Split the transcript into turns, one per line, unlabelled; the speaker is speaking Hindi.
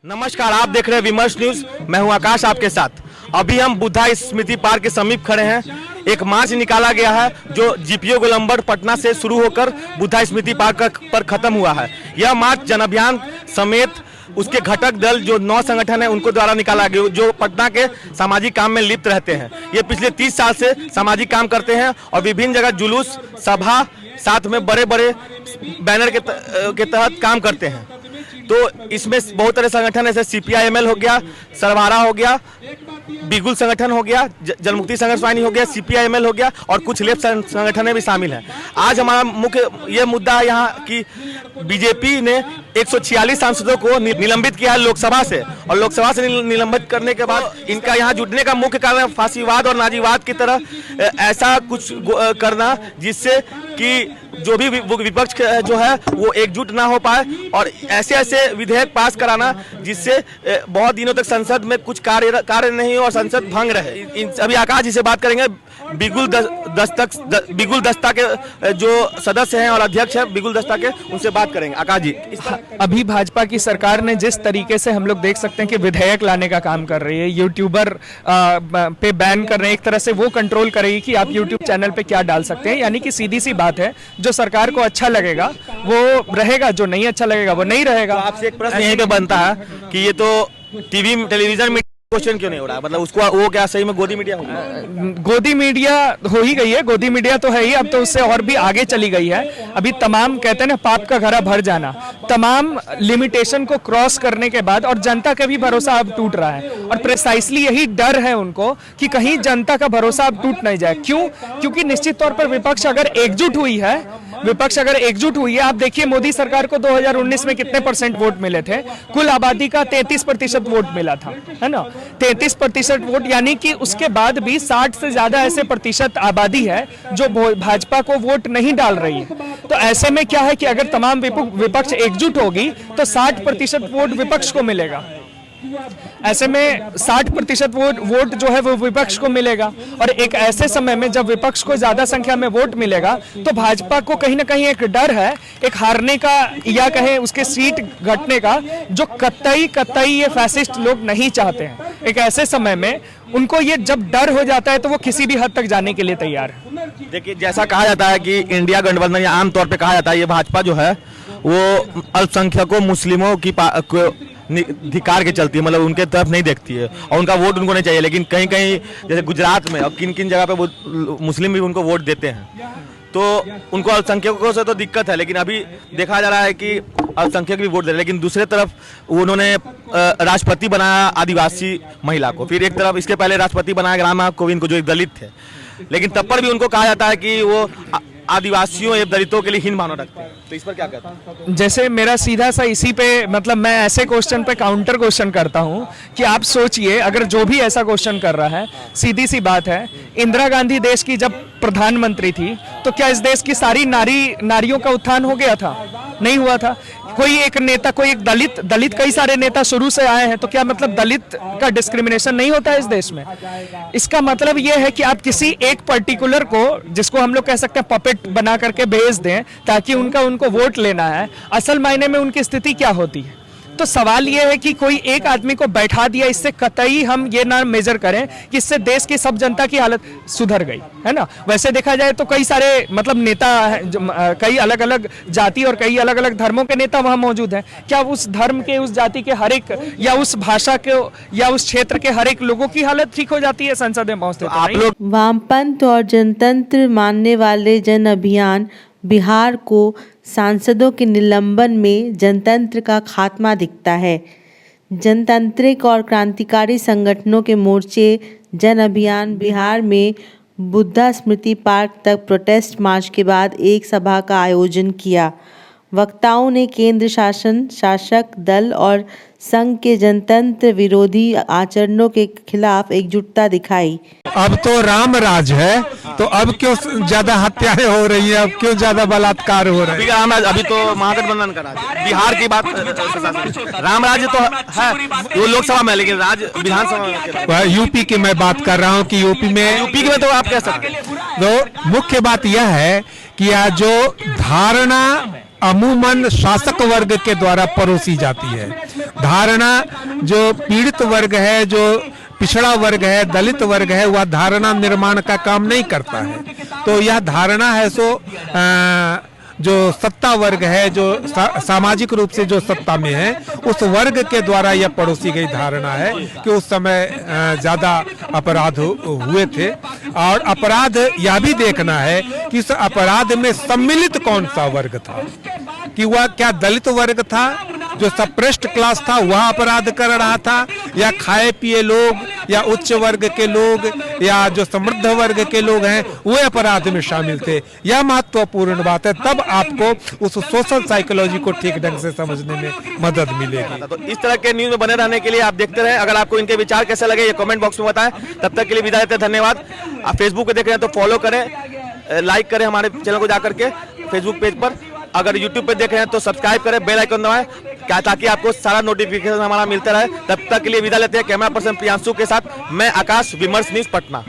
नमस्कार, आप देख रहे हैं विमर्श न्यूज। मैं हूं आकाश आपके साथ। अभी हम बुद्धा स्मृति पार्क के समीप खड़े हैं। एक मार्च निकाला गया है जो जीपीओ गोलंबर पटना से शुरू होकर बुद्धा स्मृति पार्क पर खत्म हुआ है। यह मार्च जन अभियान समेत उसके घटक दल जो 9 संगठन है उनको द्वारा निकाला गया, जो पटना के सामाजिक काम में लिप्त रहते हैं। ये पिछले 30 साल से सामाजिक काम करते हैं और विभिन्न जगह जुलूस, सभा, साथ में बड़े बड़े बैनर के तहत काम करते हैं। तो इसमें बहुत सारे संगठन जैसे CPIML हो गया, सरवारा हो गया, बिगुल संगठन हो गया, जलमुक्ति संघर्ष वाहिनी हो गया, CPIML हो गया और कुछ लेफ्ट संगठन भी शामिल हैं। आज हमारा मुख्य ये मुद्दा है यहाँ कि बीजेपी ने 146 सांसदों को निलंबित किया है लोकसभा से, और लोकसभा से निलंबित करने के बाद इनका यहाँ जुटने का मुख्य कारण फांसीवाद और नाजीवाद की तरह ऐसा कुछ करना जिससे कि जो भी विपक्ष जो है वो एकजुट ना हो पाए, और ऐसे ऐसे विधेयक पास कराना जिससे बहुत दिनों तक संसद में कुछ कार्य नहीं हो और संसद भंग रहे। अभी आकाश जी से बात करेंगे। बिगुल दस्ता के जो सदस्य हैं और अध्यक्ष हैं बिगुल दस्ता के, उनसे बात करेंगे। आकाश जी,
अभी भाजपा की सरकार ने जिस तरीके से हम लोग देख सकते हैं कि विधेयक लाने का काम कर रही है, यूट्यूबर पे बैन कर रहे हैं, एक तरह से वो कंट्रोल करेगी कि आप यूट्यूब चैनल पे क्या डाल सकते हैं। यानी कि सीधी सी बात है, जो सरकार को अच्छा लगेगा वो रहेगा, जो नहीं अच्छा लगेगा वो नहीं रहेगा।
तो आपसे एक प्रश्न यहीं पे बनता है कि ये तो टेलीविजन में क्वेश्चन क्यों नहीं हो रहा है? मतलब उसको वो क्या सही में गोदी मीडिया हो गई?
गोदी मीडिया हो ही गई है, गोदी मीडिया तो है ही, अब तो उससे और भी आगे चली गई है। अभी तमाम कहते हैं ना पाप का घड़ा भर जाना, तमाम लिमिटेशन को क्रॉस करने के बाद और जनता का भी भरोसा अब टूट रहा है, और प्रिसाइसली यही डर है उनको कि कहीं जनता का भरोसा अब टूट नहीं जाए। क्यों? क्योंकि निश्चित तौर पर विपक्ष अगर एकजुट हुई है, आप देखिए मोदी सरकार को 2019 में कितने % वोट मिले थे? कुल आबादी का 33% वोट मिला था, है ना? 33% वोट, यानी कि उसके बाद भी 60 से ज्यादा ऐसे प्रतिशत आबादी है जो भाजपा को वोट नहीं डाल रही है। तो ऐसे में क्या है कि अगर तमाम विपक्ष एकजुट होगी तो 60% वोट विपक्ष को मिलेगा। ऐसे में 60% वोट जो है वो विपक्ष को मिलेगा, और एक ऐसे समय में जब विपक्ष को ज्यादा संख्या में वोट मिलेगा तो भाजपा को कहीं ना कहीं एक डर है, एक हारने का या कहें उसके सीट घटने का, जो कतई ये फैसिस्ट लोग नहीं चाहते हैं। एक ऐसे समय में उनको ये जब डर हो जाता है तो वो किसी भी हद तक जाने के लिए तैयार है।
देखिए, जैसा कहा जाता है कि इंडिया गठबंधन या आमतौर पे कहा जाता है, ये भाजपा जो है वो अल्पसंख्यकों मुस्लिमों की धिकार के चलती है, मतलब उनके तरफ नहीं देखती है और उनका वोट उनको नहीं चाहिए। लेकिन कहीं कहीं जैसे गुजरात में और किन किन जगह पे मुस्लिम भी उनको वोट देते हैं, तो उनको अल्पसंख्यकों से तो दिक्कत है। लेकिन अभी देखा जा रहा है कि अल्पसंख्यक भी वोट दे रहे हैं, लेकिन दूसरे तरफ उन्होंने राष्ट्रपति बनाया आदिवासी महिला को, फिर एक तरफ इसके पहले राष्ट्रपति बनाया रामनाथ कोविंद को जो एक दलित थे, लेकिन तब पर भी उनको कहा जाता है कि वो आदिवासियों या दलितों के लिए हीन भावना रखते हैं। तो इस पर क्या कहते हैं?
जैसे मेरा सीधा सा इसी पे, मतलब मैं ऐसे क्वेश्चन पे काउंटर क्वेश्चन करता हूं कि आप सोचिए, अगर जो भी ऐसा क्वेश्चन कर रहा है, सीधी सी बात है, इंदिरा गांधी देश की जब प्रधानमंत्री थी तो क्या इस देश की सारी नारियों का उत्थान हो गया था? नहीं हुआ था। कोई एक नेता, कोई एक दलित कई सारे नेता शुरू से आए हैं, तो क्या मतलब दलित का डिस्क्रिमिनेशन नहीं होता है इस देश में? इसका मतलब यह है कि आप किसी एक पर्टिकुलर को, जिसको हम लोग कह सकते हैं पपेट बना करके भेज दें ताकि उनको वोट लेना है, असल मायने में उनकी स्थिति क्या होती है? तो सवाल यह है कि कोई एक आदमी को बैठा दिया, इससे कतई हम ये ना मेजर करें कि इससे देश की सब जनता की हालत सुधर गई, है ना? वैसे देखा जाए तो कई सारे मतलब नेता हैं, कई अलग अलग जाति और कई अलग अलग धर्मों के नेता वहां मौजूद हैं। क्या उस धर्म के, उस जाति के हर एक, या उस भाषा के, या उस क्षेत्र के हर एक लोगों की हालत ठीक हो जाती है संसद में पहुंचते?
आप लोग
वामपंथ और जनतंत्र मानने वाले जन अभियान बिहार को सांसदों के निलंबन में जनतंत्र का खात्मा दिखता है। जनतांत्रिक और क्रांतिकारी संगठनों के मोर्चे जन अभियान बिहार में बुद्धा स्मृति पार्क तक प्रोटेस्ट मार्च के बाद एक सभा का आयोजन किया। वक्ताओं ने केंद्र शासक दल और संघ के जनतंत्र विरोधी आचरणों के खिलाफ एकजुटता दिखाई।
अब तो राम राज है, तो अब क्यों ज्यादा हत्याएं हो रही है, अब क्यों ज्यादा बलात्कार हो रहे हैं?
अभी तो महागठबंधन का राज, बिहार की बात, राम राज्य तो है वो लोकसभा में, लेकिन राज विधानसभा में।
यूपी की मैं बात कर रहा हूँ कि यूपी में
तो आप कह सकते हैं।
तो मुख्य बात यह है कि जो धारणा अमूमन शासक वर्ग के द्वारा परोसी जाती है। धारणा जो पीड़ित वर्ग है, जो पिछड़ा वर्ग है, दलित वर्ग है, वह धारणा निर्माण का काम नहीं करता है। तो यह धारणा है सो जो सत्ता वर्ग है, जो सामाजिक रूप से जो सत्ता में है, उस वर्ग के द्वारा यह पड़ोसी गई धारणा है कि उस समय ज्यादा अपराध हुए थे। और अपराध यह भी देखना है कि इस अपराध में सम्मिलित कौन सा वर्ग था, कि वह क्या दलित वर्ग था जो सप्रेस्ड क्लास था वह अपराध कर रहा था, या खाए पिए लोग, या उच्च वर्ग के लोग, या जो समृद्ध वर्ग के लोग हैं वे अपराध में शामिल थे। यह महत्वपूर्ण बात है, तब आपको उस सोशल साइकोलॉजी को ठीक ढंग से समझने में मदद मिलेगी।
तो इस तरह के न्यूज में बने रहने के लिए आप देखते रहे। अगर आपको इनके विचार कैसे लगे ये कमेंट बॉक्स में बताएं। तब तक के लिए विदा लेते हैं, धन्यवाद। आप फेसबुक पे देख रहे हैं तो फॉलो करें, लाइक करें हमारे चैनल को जाकर के फेसबुक पेज पर। अगर यूट्यूब पे देख रहे हैं तो सब्सक्राइब करें, बेल आइकन दबाएं क्या, ताकि आपको सारा नोटिफिकेशन हमारा मिलता रहे। तब तक के लिए विदा लेते हैं। कैमरा पर्सन प्रियांशु के साथ मैं आकाश, विमर्श न्यूज पटना।